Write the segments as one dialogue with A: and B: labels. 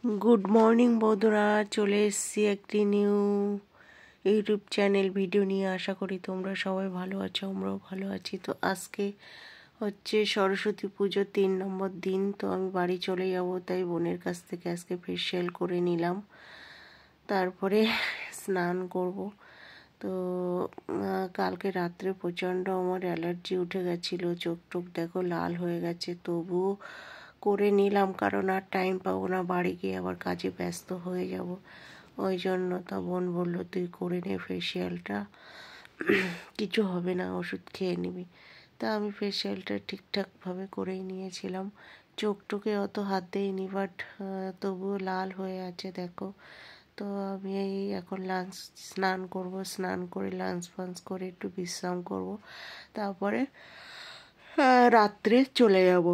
A: Good morning বন্ধুরা, চলে এসেছি একটি নিউ ইউটিউব চ্যানেল ভিডিও নিয়ে। আশা করি তোমরা সবাই ভালো আছো, আমরাও ভালো আছি। তো আজকে হচ্ছে সরস্বতী পুজোর 3 নম্বর দিন। তো আমি বাড়ি চলে যাব, তাই বোনের কাছ থেকে আজকে ফেসিয়াল করে নিলাম, তারপরে স্নান করব। তো কালকে রাত্রে প্রচণ্ড আমার অ্যালার্জি উঠে গেছিলো, চোখ টোক দেখো লাল হয়ে গেছে, তবুও করে নিলাম, কারণ আর টাইম পাবো না, বাড়ি গিয়ে আবার কাজে ব্যস্ত হয়ে যাব। ওই জন্য তা বোন বললো তুই করে নে ফেসিয়ালটা, কিছু হবে না, ওষুধ খেয়ে নিবি। তা আমি ফেসিয়ালটা ঠিকঠাকভাবে করেই নিয়েছিলাম, চোখ টোকে অত হাত দিইনি, বাট তবুও লাল হয়ে আছে দেখো। তো আমি এই এখন স্নান করব, স্নান করে লাঞ্চ ফাঞ্চ করে একটু বিশ্রাম করব, তারপরে রাত্রে চলে যাব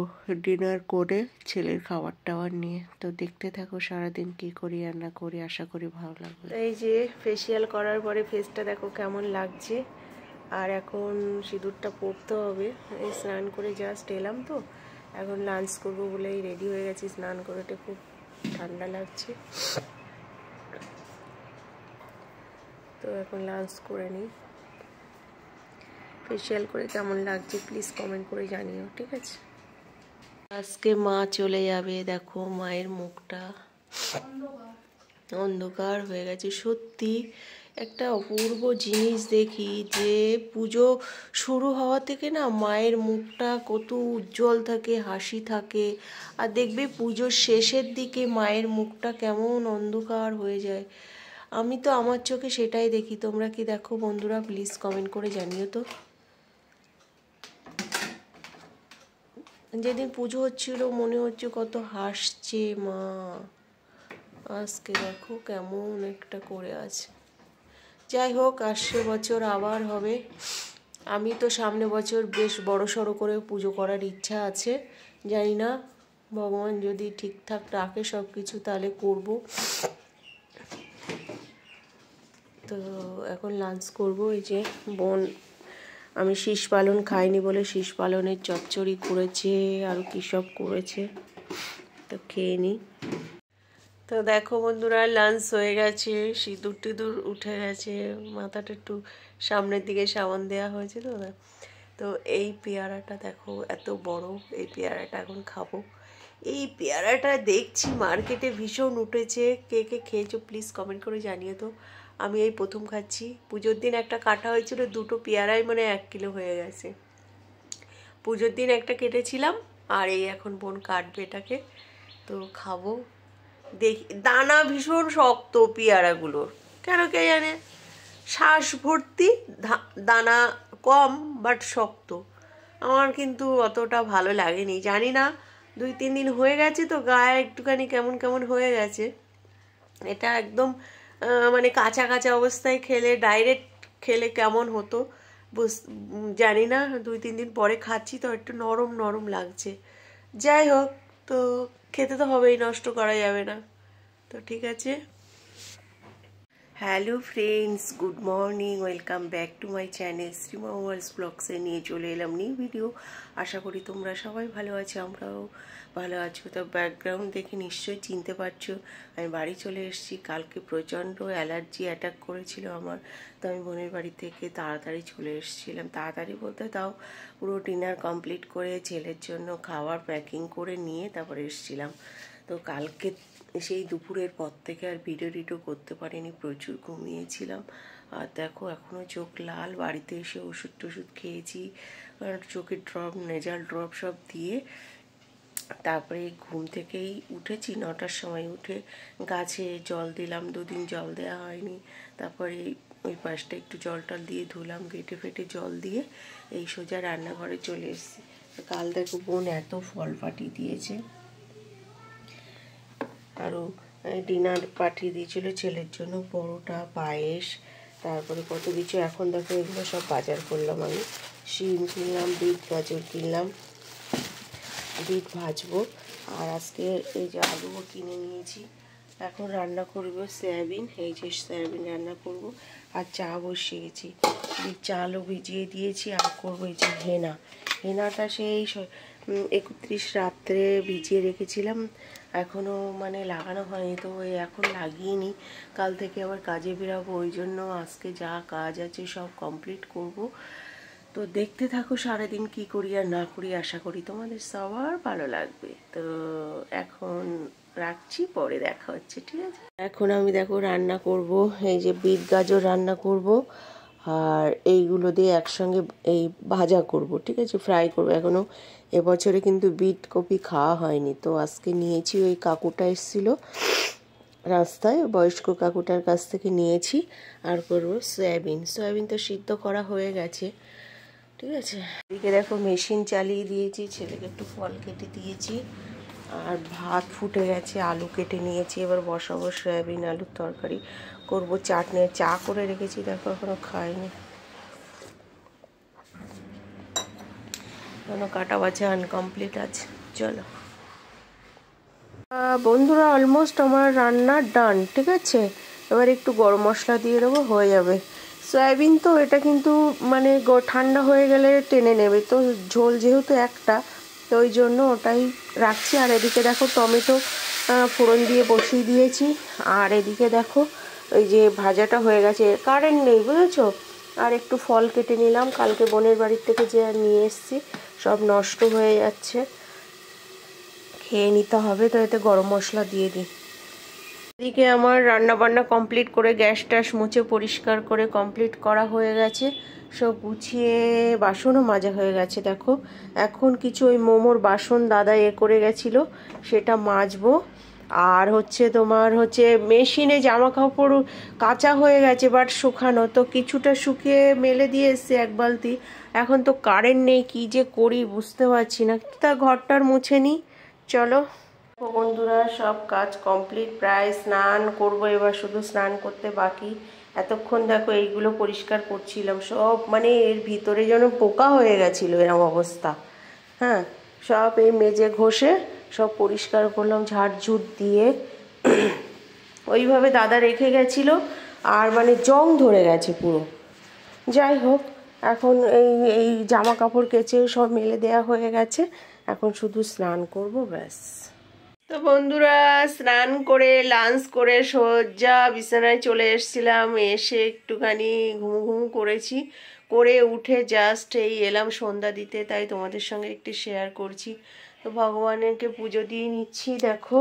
A: ডিনার করে ছেলের খাবার টাবার নিয়ে। তো দেখতে থাকো সারাদিন কি করি আর না করি, আশা করি ভালো লাগবে। এই যে ফেসিয়াল করার পরে ফেসটা দেখো কেমন লাগছে, আর এখন সিঁদুরটা পরতে হবে। এই স্নান করে জাস্ট এলাম, তো এখন লাঞ্চ করবো বলেই রেডি হয়ে গেছি। স্নান করে খুব ঠান্ডা লাগছে, তো এখন লাঞ্চ করে নিই। ফেসিয়াল করে কেমন লাগছে প্লিজ কমেন্ট করে জানিও, ঠিক আছে? আজকে মা চলে যাবে, দেখো মায়ের মুখটা অন্ধকার হয়ে গেছে। সত্যি একটা অপূর্ব জিনিস দেখি, যে পুজো শুরু হওয়া থেকে না মায়ের মুখটা কত উজ্জ্বল থাকে, হাসি থাকে, আর দেখবে পুজোর শেষের দিকে মায়ের মুখটা কেমন অন্ধকার হয়ে যায়। আমি তো আমার চোখে সেটাই দেখি, তোমরা কি দেখো বন্ধুরা? প্লিজ কমেন্ট করে জানিও তো। যেদিন পুজো হচ্ছিল মনে হচ্ছে কত হাসছে মা, আজকে দেখো কেমন একটা করে আছে। যাই হোক, আসছে বছর আবার হবে। আমি তো সামনে বছর বেশ বড় সড়ো করে পুজো করার ইচ্ছা আছে, জানি না ভগবান যদি ঠিকঠাক রাখে সব কিছু, তাহলে করব। তো এখন লাঞ্চ করব। এই যে বোন, আমি শীষ পালন খাইনি বলে শীষ পালনের চচ্চড়ি করেছে, আর কী সব করেছে, তো খেয়ে নিই। তো দেখো বন্ধুরা, লাঞ্চ হয়ে গেছে, সিঁদুর টিঁদুর উঠে গেছে, মাথাটা একটু সামনের দিকে সাবান দেওয়া হয়েছে। তো তো এই পেয়ারাটা দেখো এত বড়, এই পেয়ারাটা এখন খাবো। এই পেয়ারাটা দেখছি মার্কেটে ভীষণ উঠেছে, কে কে খেয়েছো প্লিজ কমেন্ট করে জানিয়ে। তো আমি এই প্রথম খাচ্ছি। পুজোর দিন একটা কাটা হয়েছিল, দুটো পেয়ারাই মানে 1 কিলো হয়ে গেছে। পুজোর দিন একটা কেটেছিলাম, আর এই এখন বোন কাটবে এটাকে, তো খাবো। দেখি, দানা ভীষণ শক্ত পেয়ারাগুলোর, কেন কে জানে, শ্বাস ভর্তি, দানা কম বাট শক্ত। আমার কিন্তু অতটা ভালো লাগেনি, জানি না 2-3 দিন হয়ে গেছে তো গায়ে একটুখানি কেমন কেমন হয়ে গেছে। এটা একদম মানে কাঁচা কাঁচা অবস্থায় খেলে, ডাইরেক্ট খেলে কেমন হতো জানি না, 2-3 দিন পরে খাচ্ছি তো একটু নরম নরম লাগছে। যাই হোক, তো খেতে তো হবেই, নষ্ট করা যাবে না, তো ঠিক আছে। Hello friends, good morning, welcome back to my channel Shrima worlds ব্লগসে নিয়ে চলে এলাম নিউ ভিডিও। আশা করি তোমরা সবাই ভালো আছো, আমরাও ভালো আছো। তো ব্যাকগ্রাউন্ড দেখে নিশ্চয়ই চিনতে পারছো, আমি বাড়ি চলে এসেছি। কালকে প্রচণ্ড অ্যালার্জি অ্যাটাক করেছিল আমার, তো আমি বোনের বাড়ি থেকে তাড়াতাড়ি চলে এসেছিলাম। তাড়াতাড়ি বলতে তাও পুরো ডিনার কমপ্লিট করে ছেলের জন্য খাবার প্যাকিং করে নিয়ে তারপরে এসেছিলাম। তো কালকে সেই দুপুরের পর থেকে আর ভিডিও টিডিও করতে পারিনি, প্রচুর ঘুমিয়েছিলাম। আর দেখো এখনও চোখ লাল। বাড়িতে এসে ওষুধ টষুধ খেয়েছি, চোখের ড্রপ, নেজাল ড্রপ সব দিয়ে তারপরে ঘুম থেকেই উঠেছি। 9টার সময় উঠে গাছে জল দিলাম, 2 দিন জল দেওয়া হয়নি। তারপরে ওই পাশটা একটু জল টল দিয়ে ধুলাম, গেটে ফেটে জল দিয়ে এই সোজা রান্নাঘরে চলে এসেছি। কাল দেখো বোন এত ফল পাঠিয়ে দিয়েছে, আরও ডিনার পাঠিয়ে দিয়েছিল ছেলের জন্য, পরোটা, পায়েস, তারপরে কত কিছু। এখন দেখো এগুলো সব বাজার করলাম আমি, শিম কিনলাম, বিট গাজর কিনলাম, বিট ভাজবো। আর আজকে এই যে আলুও কিনে নিয়েছি। এখন রান্না করবো সয়াবিন, এই যে সয়াবিন রান্না করব। আর চা বসিয়েছি, চালও ভিজিয়ে দিয়েছি। আর করবো এই যে হেনাটা সেই 31 রাত্রে ভিজিয়ে রেখেছিলাম, এখনও মানে লাগানো হয়নি, তো ওই এখন লাগিয়ে নিই, কাল থেকে আবার কাজে বেরাবো, ওই জন্য আজকে যা কাজ আছে সব কমপ্লিট করব। তো দেখতে থাকো সারাদিন কি করি আর না করি, আশা করি তোমাদের সবার ভালো লাগবে। তো এখন রাখছি, পরে দেখা হচ্ছে, ঠিক আছে? এখন আমি দেখো রান্না করব, এই যে বিট গাজর রান্না করব, আর এইগুলো দিয়ে একসঙ্গে এই ভাজা করব, ঠিক আছে, ফ্রাই করব। এখনও এবছরে কিন্তু বিট কপি খাওয়া হয়নি, তো আজকে নিয়েছি, ওই কাকুটা এসেছিল রাস্তায়, বয়স্ক কাকুটার কাছ থেকে নিয়েছি। আর করবো সয়াবিন তো সিদ্ধ করা হয়ে গেছে, ঠিক আছে। এদিকে দেখো মেশিন চালিয়ে দিয়েছি, ছেলেকে একটু ফল কেটে দিয়েছি, আর ভাত ফুটে গেছে, আলু কেটে নিয়েছি, এবার বসাবো সয়াবিন আলুর তরকারি করব। চাটনি চা করে রেখেছি, দেখো এখনো খাইনি, এখনো কাটা বাছা আনকমপ্লিট আছে। চলো বন্ধুরা, অলমোস্ট আমার রান্না ডান, ঠিক আছে। এবার একটু গরম মশলা দিয়ে দেবো, হয়ে যাবে। সয়াবিন তো এটা কিন্তু মানে ঠান্ডা হয়ে গেলে টেনে নেবে, তো ঝোল যেহেতু একটা, তো ওই জন্য ওটাই রাখছি। আর এদিকে দেখো টমেটো ফোড়ন দিয়ে বসিয়ে দিয়েছি, আর এদিকে দেখো ওই যে ভাজাটা হয়ে গেছে, কারেন্ট নেই বুঝেছো। আর একটু ফল কেটে নিলাম, কালকে বোনের বাড়ির থেকে যে নিয়ে এসেছি, সব নষ্ট হয়ে যাচ্ছে, খেয়ে নিতে হবে, তো এতে গরম মশলা দিয়ে দিই। এদিকে আমার রান্না বান্না কমপ্লিট করে গ্যাস ট্যাস মুছে পরিষ্কার করে কমপ্লিট করা হয়ে গেছে, সব গুছিয়ে বাসনও মাজা হয়ে গেছে। দেখো এখন কিছু ওই মোমোর বাসন দাদা করে গেছিলো, সেটা মাজবো। আর তোমার মেশিনে জামা কাপড় কাঁচা হয়ে গেছে, বাট শুকানো, তো কিছুটা শুকিয়ে মেলে দিয়ে এসছে এক বালতি। এখন তো কারেন্ট নেই, কি যে করি বুঝতে পারছি না, তা ঘরটার মুছে নিই। চলো বন্ধুরা, সব কাজ কমপ্লিট, প্রায় স্নান করব, এবার শুধু স্নান করতে বাকি। এতক্ষণ দেখো এইগুলো পরিষ্কার করছিলাম, সব মানে এর ভিতরে যেন পোকা হয়ে গেছিলো, এরকম অবস্থা। হ্যাঁ, সব এই মেজে ঘষে সব পরিষ্কার করলাম ঝাড়ঝুট দিয়ে। ওইভাবে দাদা রেখে গেছিলো, আর মানে জং ধরে গেছে পুরো। যাই হোক, এখন এই এই জামা কাপড় কেচে সব মেলে দেয়া হয়ে গেছে, এখন শুধু স্নান করব, ব্যাস। তো বন্ধুরা, স্নান করে লাঞ্চ করে সোজা বিছানায় চলে এসেছিলাম, এসে একটুখানি ঘুমু করেছি, করে উঠে জাস্ট এই এলাম সন্ধ্যা দিতে, তাই তোমাদের সঙ্গে একটু শেয়ার করছি। তো ভগবানকে পুজো দিয়ে নিচ্ছি। দেখো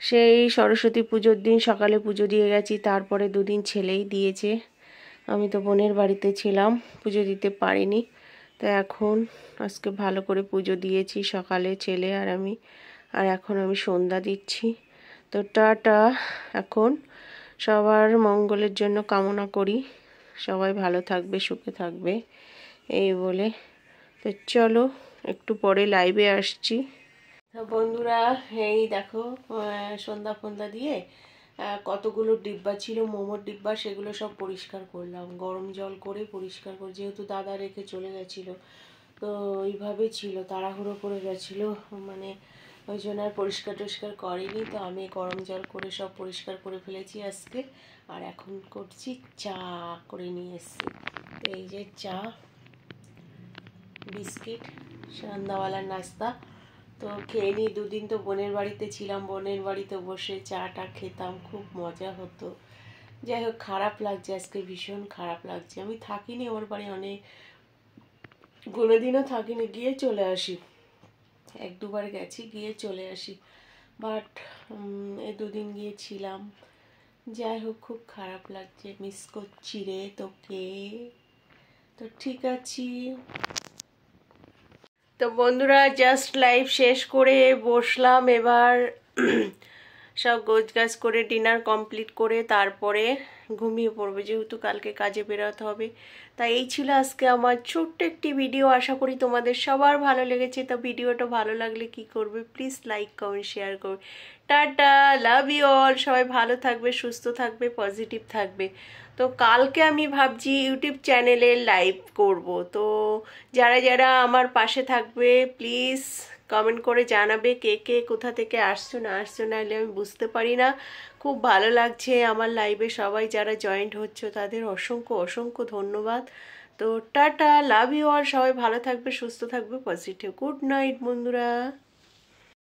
A: সেই সরস্বতী পুজোর দিন সকালে পুজো দিয়ে গেছি, তারপরে দুদিন ছেলেই দিয়েছে, আমি তো বোনের বাড়িতে ছিলাম, পুজো দিতে পারিনি। তো এখন আজকে ভালো করে পুজো দিয়েছি সকালে, ছেলে আর আমি, আর এখন আমি সন্ধ্যা দিচ্ছি। তো টাটা, এখন সবার মঙ্গলের জন্য কামনা করি, সবাই ভালো থাকবে, সুখে থাকবে, এই বলে। তো চলো একটু পরে লাইভে আসছি। তো বন্ধুরা, এই দেখো সন্ধ্যা ফন্ধ্যা দিয়ে কতগুলো ডিব্বা ছিল মোমোর ডিব্বা, সেগুলো সব পরিষ্কার করলাম, গরম জল করে পরিষ্কার করে, যেহেতু দাদা রেখে চলে গেছিলো, তো ওইভাবে ছিল, তাড়াহুড়ো করে গেছিলো, মানে ওই জন্য আর পরিষ্কার টরিষ্কার করেনি। তো আমি গরম জল করে সব পরিষ্কার করে ফেলেছি আজকে। আর এখন করছি চা করে নিয়ে এসেছি, তো এই যে চা, বিস্কিট, সন্ধ্যাবেলার নাস্তা। তো খেয়ে নিই, দুদিন তো বোনের বাড়িতে ছিলাম, বোনের বাড়িতে বসে চাটা খেতাম, খুব মজা হতো। যাই হোক, খারাপ লাগছে আজকে, ভীষণ খারাপ লাগছে। আমি থাকিনি ওর বাড়ি, অনেক কোনোদিনও থাকিনি, গিয়ে চলে আসি, এক দুবার গেছি, গিয়ে চলে আসি, বাট এই দুদিন গিয়েছিলাম। যাই হোক, খুব খারাপ লাগছে, মিস করছি রে তোকে। তো ঠিক আছে, তো বন্ধুরা জাস্ট লাইভ শেষ করে বসলাম, এবার সব গোছগাছ করে ডিনার কমপ্লিট করে তারপরে ঘুমিয়ে পড়বো, যেহেতু কালকে কাজে বেরোতে হবে। তাই এই ছিল আজকে আমার ছোট্ট একটি ভিডিও, আশা করি তোমাদের সবার ভালো লেগেছে। তো ভিডিওটা ভালো লাগলে কি করবে, প্লিজ লাইক কমেন্ট শেয়ার করবে। টাটা, লাভ ইউ অল, সবাই ভালো থাকবে, সুস্থ থাকবে, পজিটিভ থাকবে। তো কালকে আমি ভাবছি ইউটিউব চ্যানেলে লাইভ করব, তো যারা যারা আমার পাশে থাকবে প্লিজ কমেন্ট করে জানাবে কে কে কোথা থেকে আসছো না আসছো, নাহলে আমি বুঝতে পারি না। খুব ভালো লাগছে আমার লাইভে সবাই যারা জয়েন্ট হচ্ছে, তাদের অসংখ্য অসংখ্য ধন্যবাদ। তো টাটা, লাভ ইউ অল, সবাই ভালো থাকবে, সুস্থ থাকবে, পজিটিভ। গুড নাইট বন্ধুরা।